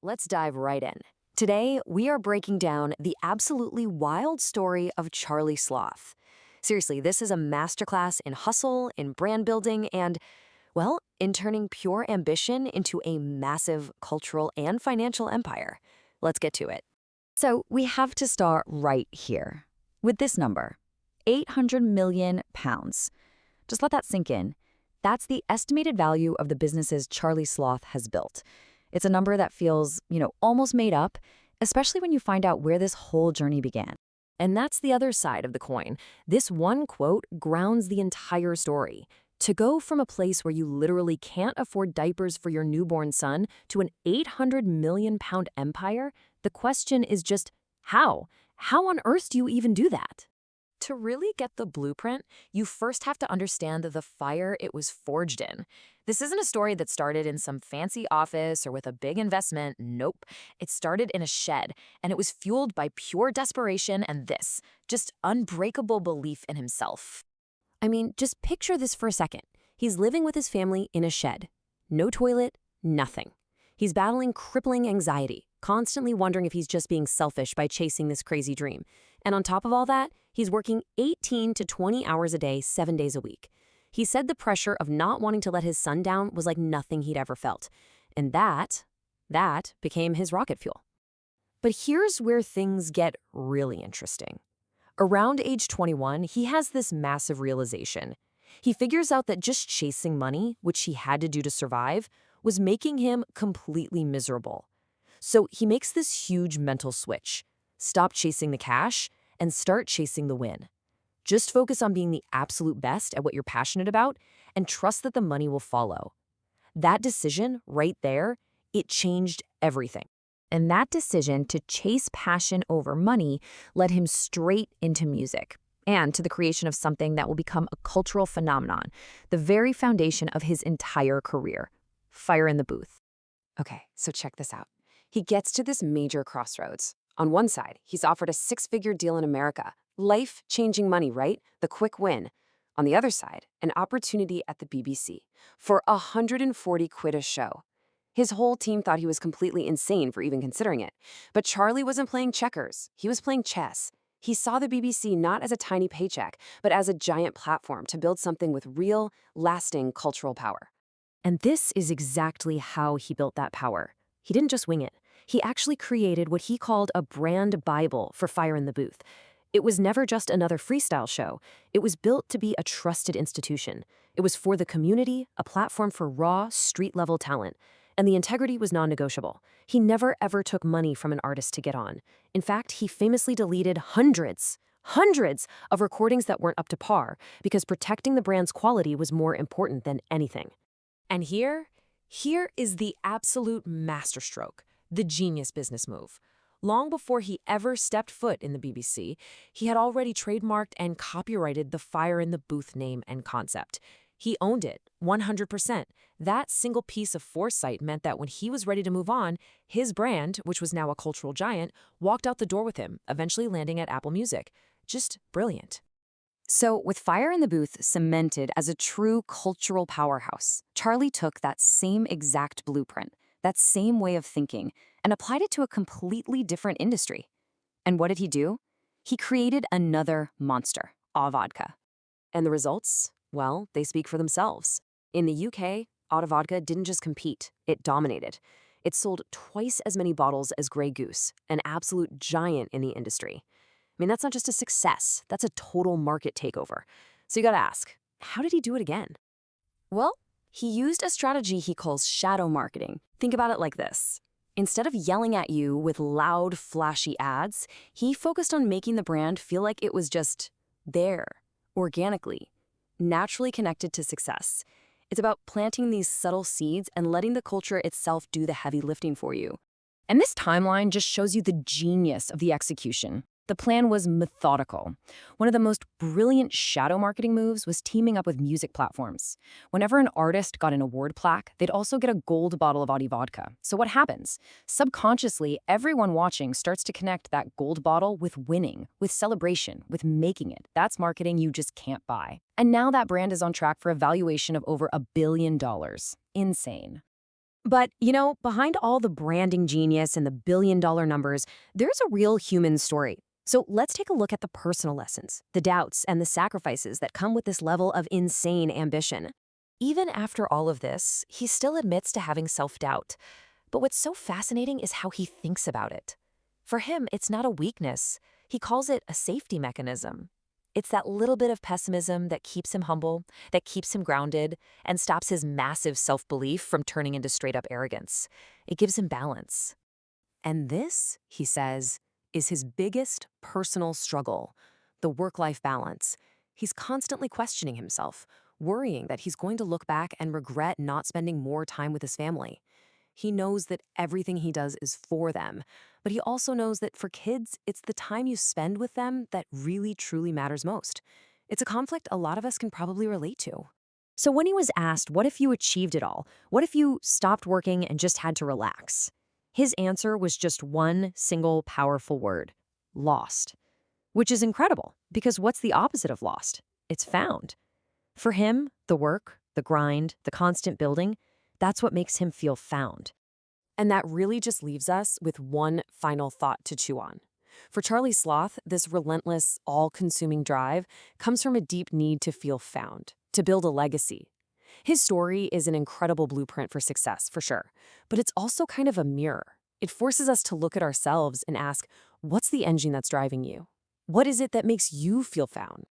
let's dive right in. Today, we are breaking down the absolutely wild story of Charlie Sloth. Seriously, this is a masterclass in hustle, in brand building, and, well, in turning pure ambition into a massive cultural and financial empire. Let's get to it. So we have to start right here with this number, 800 million pounds. Just let that sink in. That's the estimated value of the businesses Charlie Sloth has built. It's a number that feels, almost made up, especially when you find out where this whole journey began. And that's the other side of the coin. This one quote grounds the entire story. To go from a place where you literally can't afford diapers for your newborn son to an 800 million pound empire, the question is just how? How on earth do you even do that? To really get the blueprint, you first have to understand the fire it was forged in. This isn't a story that started in some fancy office or with a big investment. Nope. It started in a shed, and it was fueled by pure desperation and this, just unbreakable belief in himself. I mean, just picture this for a second. He's living with his family in a shed. No toilet, nothing. He's battling crippling anxiety, constantly wondering if he's just being selfish by chasing this crazy dream. And on top of all that, he's working 18 to 20 hours a day, 7 days a week. He said the pressure of not wanting to let his son down was like nothing he'd ever felt. And that became his rocket fuel. But here's where things get really interesting. Around age 21, he has this massive realization. He figures out that just chasing money, which he had to do to survive, was making him completely miserable. So he makes this huge mental switch. Stop chasing the cash and start chasing the win. Just focus on being the absolute best at what you're passionate about and trust that the money will follow. That decision right there, it changed everything. And that decision to chase passion over money led him straight into music and to the creation of something that will become a cultural phenomenon, the very foundation of his entire career, Fire in the Booth. Okay, so check this out. He gets to this major crossroads. On one side, he's offered a six-figure deal in America. Life-changing money, right? The quick win. On the other side, an opportunity at the BBC for 140 quid a show. His whole team thought he was completely insane for even considering it. But Charlie wasn't playing checkers. He was playing chess. He saw the BBC not as a tiny paycheck, but as a giant platform to build something with real, lasting cultural power. And this is exactly how he built that power. He didn't just wing it. He actually created what he called a brand Bible for Fire in the Booth. It was never just another freestyle show. It was built to be a trusted institution. It was for the community, a platform for raw, street-level talent. And the integrity was non-negotiable. He never ever took money from an artist to get on. In fact, he famously deleted hundreds of recordings that weren't up to par because protecting the brand's quality was more important than anything. And here is the absolute masterstroke, the genius business move. Long before he ever stepped foot in the BBC, he had already trademarked and copyrighted the Fire in the Booth name and concept. He owned it, 100%. That single piece of foresight meant that when he was ready to move on, his brand, which was now a cultural giant, walked out the door with him, eventually landing at Apple Music. Just brilliant. So, with Fire in the Booth cemented as a true cultural powerhouse, Charlie took that same exact blueprint, that same way of thinking, and applied it to a completely different industry. And what did he do? He created another monster, Au Vodka. And the results? Well, they speak for themselves. In the UK, Au Vodka didn't just compete, it dominated. It sold twice as many bottles as Grey Goose, an absolute giant in the industry. I mean, that's not just a success, that's a total market takeover. So you gotta ask, how did he do it again? Well, he used a strategy he calls shadow marketing. Think about it like this. Instead of yelling at you with loud, flashy ads, he focused on making the brand feel like it was just there, organically, naturally connected to success. It's about planting these subtle seeds and letting the culture itself do the heavy lifting for you. And this timeline just shows you the genius of the execution. The plan was methodical. One of the most brilliant shadow marketing moves was teaming up with music platforms. Whenever an artist got an award plaque, they'd also get a gold bottle of Au Vodka. So what happens? Subconsciously, everyone watching starts to connect that gold bottle with winning, with celebration, with making it. That's marketing you just can't buy. And now that brand is on track for a valuation of over $1 billion. Insane. But, behind all the branding genius and the billion-dollar numbers, there's a real human story. So let's take a look at the personal lessons, the doubts, and the sacrifices that come with this level of insane ambition. Even after all of this, he still admits to having self-doubt. But what's so fascinating is how he thinks about it. For him, it's not a weakness. He calls it a safety mechanism. It's that little bit of pessimism that keeps him humble, that keeps him grounded, and stops his massive self-belief from turning into straight-up arrogance. It gives him balance. And this, he says, is his biggest personal struggle, the work-life balance. He's constantly questioning himself, worrying that he's going to look back and regret not spending more time with his family. He knows that everything he does is for them, but he also knows that for kids, it's the time you spend with them that really truly matters most. It's a conflict a lot of us can probably relate to. So when he was asked, what if you achieved it all? What if you stopped working and just had to relax? His answer was just one single powerful word: lost. Which is incredible, because what's the opposite of lost? It's found. For him, the work, the grind, the constant building, that's what makes him feel found. And that really just leaves us with one final thought to chew on. For Charlie Sloth, this relentless, all-consuming drive comes from a deep need to feel found, to build a legacy. His story is an incredible blueprint for success, for sure, but it's also kind of a mirror. It forces us to look at ourselves and ask, what's the engine that's driving you? What is it that makes you feel found?